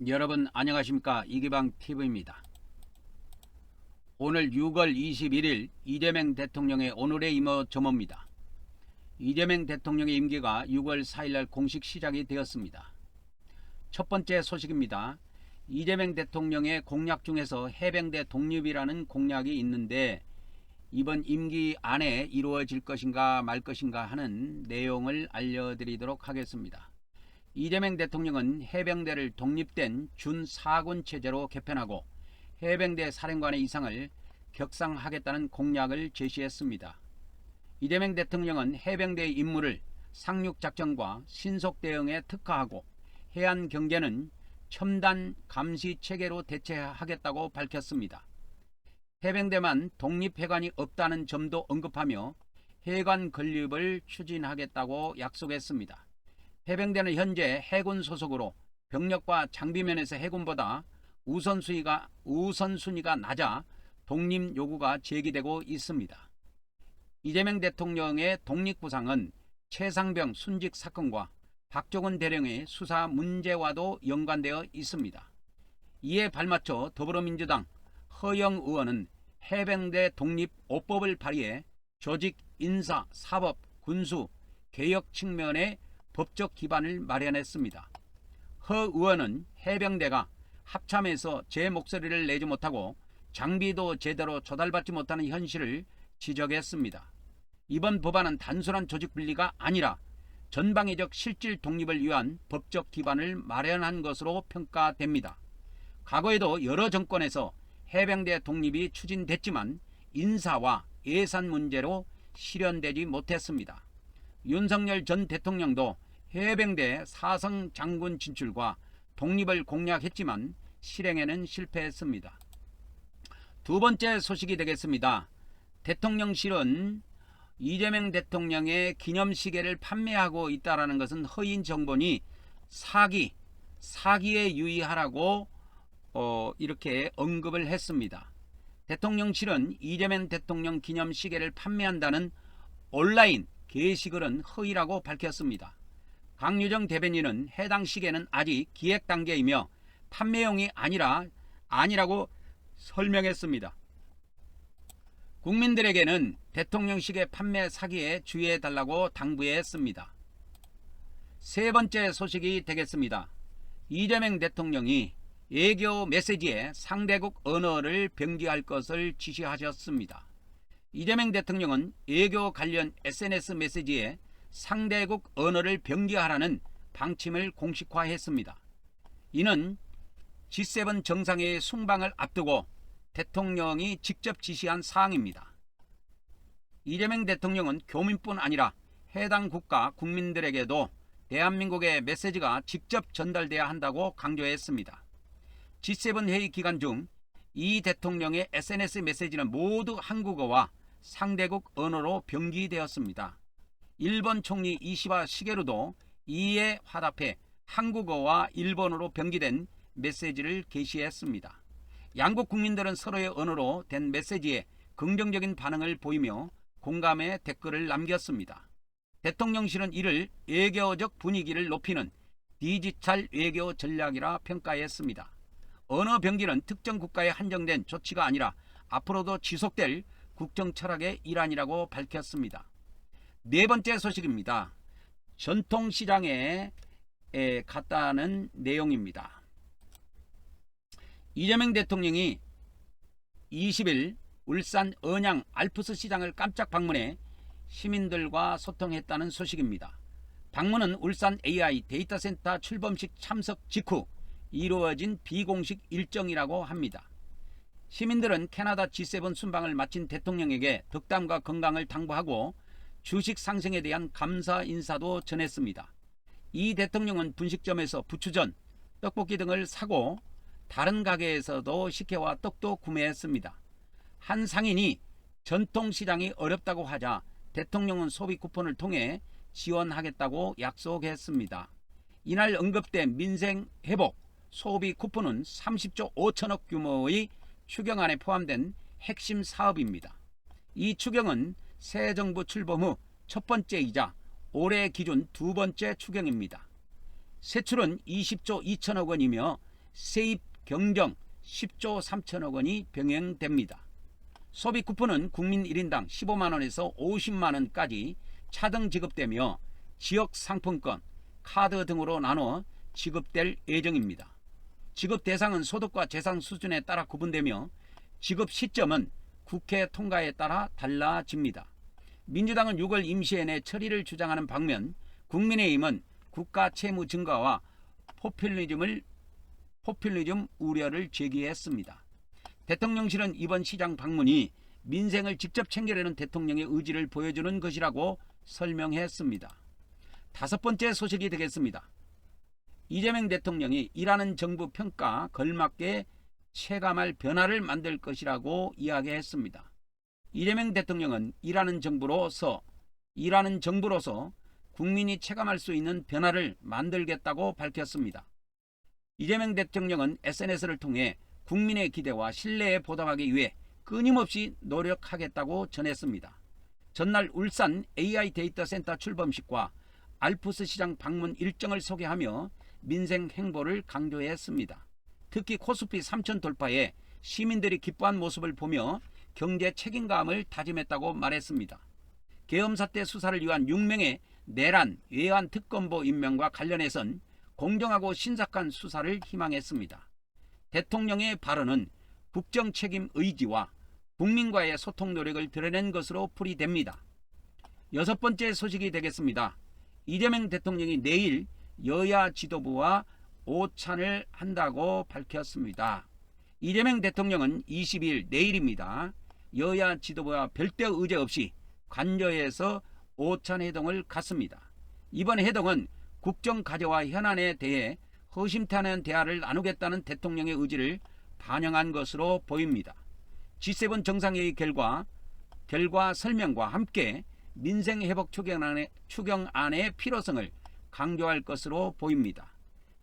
여러분 안녕하십니까. 이기방TV입니다. 오늘 6월 21일 이재명 대통령의 오늘의 임오점호입니다. 이재명 대통령의 임기가 6월 4일날 공식 시작이 되었습니다. 첫 번째 소식입니다. 이재명 대통령의 공약 중에서 해병대 독립이라는 공약이 있는데 이번 임기 안에 이루어질 것인가 말 것인가 하는 내용을 알려드리도록 하겠습니다. 이재명 대통령은 해병대를 독립된 준4군 체제로 개편하고 해병대 사령관의 이상을 격상하겠다는 공약을 제시했습니다. 이재명 대통령은 해병대의 임무를 상륙작전과 신속대응에 특화하고 해안경제는 첨단 감시체계로 대체하겠다고 밝혔습니다. 해병대만 독립해관이 없다는 점도 언급하며 해관 건립을 추진하겠다고 약속했습니다. 해병대는 현재 해군 소속으로 병력과 장비 면에서 해군보다 우선순위가 낮아 독립 요구가 제기되고 있습니다. 이재명 대통령의 독립구상은 최상병 순직 사건과 박종훈 대령의 수사 문제와도 연관되어 있습니다. 이에 발맞춰 더불어민주당 허영 의원은 해병대 독립 5법을 발의해 조직, 인사, 사법, 군수, 개혁 측면의 법적 기반을 마련했습니다. 허 의원은 해병대가 합참에서 제 목소리를 내지 못하고 장비도 제대로 조달받지 못하는 현실을 지적했습니다. 이번 법안은 단순한 조직 분리가 아니라 전방위적 실질 독립을 위한 법적 기반을 마련한 것으로 평가됩니다. 과거에도 여러 정권에서 해병대 독립이 추진됐지만 인사와 예산 문제로 실현되지 못했습니다. 윤석열 전 대통령도 해병대 사성 장군 진출과 독립을 공약했지만 실행에는 실패했습니다. 두 번째 소식이 되겠습니다. 대통령실은 이재명 대통령의 기념시계를 판매하고 있다는 것은 허인 정보니 사기에 유의하라고 이렇게 언급을 했습니다. 대통령실은 이재명 대통령 기념시계를 판매한다는 온라인 게시글은 허위라고 밝혔습니다. 강유정 대변인은 해당 시계는 아직 기획 단계이며 판매용이 아니라고 설명했습니다. 국민들에게는 대통령 시계 판매 사기에 주의해달라고 당부했습니다. 세 번째 소식이 되겠습니다. 이재명 대통령이 외교 메시지에 상대국 언어를 병기할 것을 지시하셨습니다. 이재명 대통령은 외교 관련 SNS 메시지에 상대국 언어를 병기하라는 방침을 공식화했습니다. 이는 G7 정상회의 순방을 앞두고 대통령이 직접 지시한 사항입니다. 이재명 대통령은 교민뿐 아니라 해당 국가 국민들에게도 대한민국의 메시지가 직접 전달돼야 한다고 강조했습니다. G7 회의 기간 중 이 대통령의 SNS 메시지는 모두 한국어와 상대국 언어로 병기되었습니다. 일본 총리 이시바 시게루도 이에 화답해 한국어와 일본어로 병기된 메시지를 게시했습니다. 양국 국민들은 서로의 언어로 된 메시지에 긍정적인 반응을 보이며 공감의 댓글을 남겼습니다. 대통령실은 이를 외교적 분위기를 높이는 디지털 외교 전략이라 평가했습니다. 언어 병기는 특정 국가에 한정된 조치가 아니라 앞으로도 지속될 국정 철학의 일환이라고 밝혔습니다. 네 번째 소식입니다. 전통시장에 갔다는 내용입니다. 이재명 대통령이 20일 울산 언양 알프스 시장을 깜짝 방문해 시민들과 소통했다는 소식입니다. 방문은 울산 AI 데이터센터 출범식 참석 직후 이루어진 비공식 일정이라고 합니다. 시민들은 캐나다 G7 순방을 마친 대통령에게 덕담과 건강을 당부하고 주식 상승에 대한 감사 인사도 전했습니다. 이 대통령은 분식점에서 부추전, 떡볶이 등을 사고 다른 가게에서도 식혜와 떡도 구매했습니다. 한 상인이 전통시장이 어렵다고 하자 대통령은 소비 쿠폰을 통해 지원하겠다고 약속했습니다. 이날 언급된 민생회복 소비 쿠폰은 30조 5천억 규모의 추경안에 포함된 핵심 사업입니다. 이 추경은 새 정부 출범 후 첫 번째이자 올해 기준 두 번째 추경입니다. 세출은 20조 2천억 원이며 세입 경정 10조 3천억 원이 병행됩니다. 소비 쿠폰은 국민 1인당 15만원에서 50만원까지 차등 지급되며 지역 상품권, 카드 등으로 나눠 지급될 예정입니다. 지급 대상은 소득과 재산 수준에 따라 구분되며 지급 시점은 국회 통과에 따라 달라집니다. 민주당은 6월 임시회 처리를 주장하는 반면 국민의힘은 국가 채무 증가와 포퓰리즘 우려를 제기했습니다. 대통령실은 이번 시장 방문이 민생을 직접 챙기려는 대통령의 의지를 보여주는 것이라고 설명했습니다. 다섯 번째 소식이 되겠습니다. 이재명 대통령이 일하는 정부 평가 걸맞게 체감할 변화를 만들 것이라고 이야기했습니다. 이재명 대통령은 일하는 정부로서 국민이 체감할 수 있는 변화를 만들겠다고 밝혔습니다. 이재명 대통령은 SNS를 통해 국민의 기대와 신뢰에 보답하기 위해 끊임없이 노력하겠다고 전했습니다. 전날 울산 AI 데이터 센터 출범식과 알프스 시장 방문 일정을 소개하며 민생 행보를 강조했습니다. 특히 코스피 3천 돌파에 시민들이 기뻐한 모습을 보며 경제 책임감을 다짐했다고 말했습니다. 계엄 사태 수사를 위한 6명의 내란 외환 특검보 임명과 관련해선 공정하고 신속한 수사를 희망했습니다. 대통령의 발언은 국정 책임 의지와 국민과의 소통 노력을 드러낸 것으로 풀이됩니다. 여섯 번째 소식이 되겠습니다. 이재명 대통령이 내일 여야 지도부와 오찬을 한다고 밝혔습니다. 이재명 대통령은 22일 내일입니다. 여야 지도부와 별도 의제 없이 관저에서 오찬 회동을 갖습니다. 이번 회동은 국정 과제와 현안에 대해 허심탄회한 대화를 나누겠다는 대통령의 의지를 반영한 것으로 보입니다. G7 정상회의 결과 설명과 함께 민생회복 추경안의 필요성을 강조할 것으로 보입니다.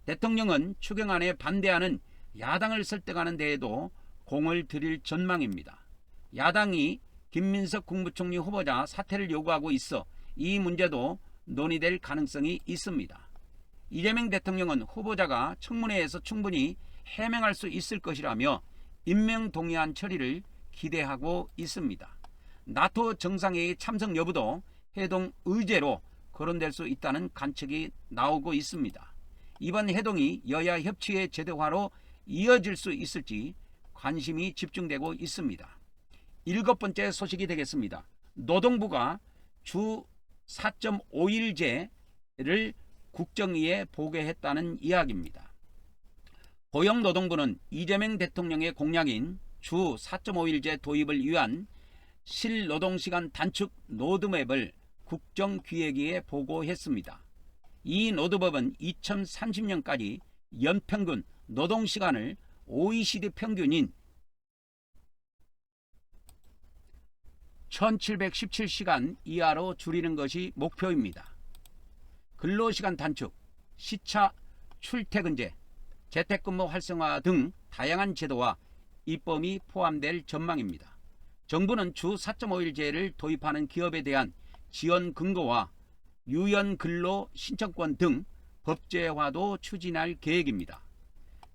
대통령은 추경안에 반대하는 야당을 설득하는 데에도 공을 들일 전망입니다. 야당이 김민석 국무총리 후보자 사퇴를 요구하고 있어 이 문제도 논의될 가능성이 있습니다. 이재명 대통령은 후보자가 청문회에서 충분히 해명할 수 있을 것이라며 임명 동의안 처리를 기대하고 있습니다. 나토 정상회의 참석 여부도 회동 의제로 거론될 수 있다는 관측이 나오고 있습니다. 이번 회동이 여야 협치의 제도화로 이어질 수 있을지 관심이 집중되고 있습니다. 일곱 번째 소식이 되겠습니다. 노동부가 주 4.5일제를 국정위에 보고했다는 이야기입니다. 고용노동부는 이재명 대통령의 공약인 주 4.5일제 도입을 위한 실노동시간 단축 로드맵을 국정기획위에 보고했습니다. 이 로드맵은 2030년까지 연평균 노동시간을 OECD 평균인 1717시간 이하로 줄이는 것이 목표입니다. 근로시간 단축, 시차 출퇴근제, 재택근무 활성화 등 다양한 제도와 입법이 포함될 전망입니다. 정부는 주 4.5일제를 도입하는 기업에 대한 지원 근거와 유연 근로 신청권 등 법제화도 추진할 계획입니다.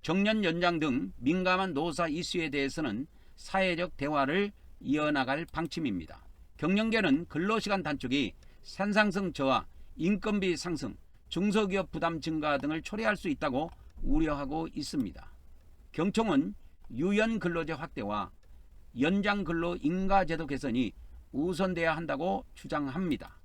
정년 연장 등 민감한 노사 이슈에 대해서는 사회적 대화를 이어나갈 방침입니다. 경영계는 근로시간 단축이 생산성 저하, 인건비 상승, 중소기업 부담 증가 등을 초래할 수 있다고 우려하고 있습니다. 경총은 유연 근로제 확대와 연장 근로 인가제도 개선이 우선돼야 한다고 주장합니다.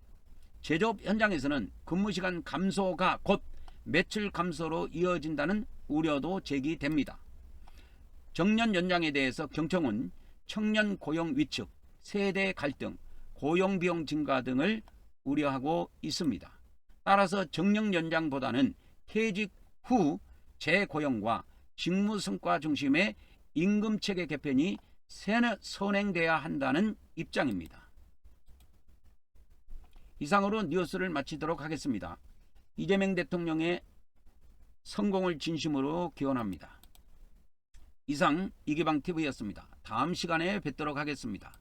제조업 현장에서는 근무시간 감소가 곧 매출 감소로 이어진다는 우려도 제기됩니다. 정년 연장에 대해서 경총은 청년 고용 위축, 세대 갈등, 고용비용 증가 등을 우려하고 있습니다. 따라서 정년 연장보다는 퇴직 후 재고용과 직무성과 중심의 임금체계 개편이 선행돼야 한다는 입장입니다. 이상으로 뉴스를 마치도록 하겠습니다. 이재명 대통령의 성공을 진심으로 기원합니다. 이상 이기방TV였습니다. 다음 시간에 뵙도록 하겠습니다.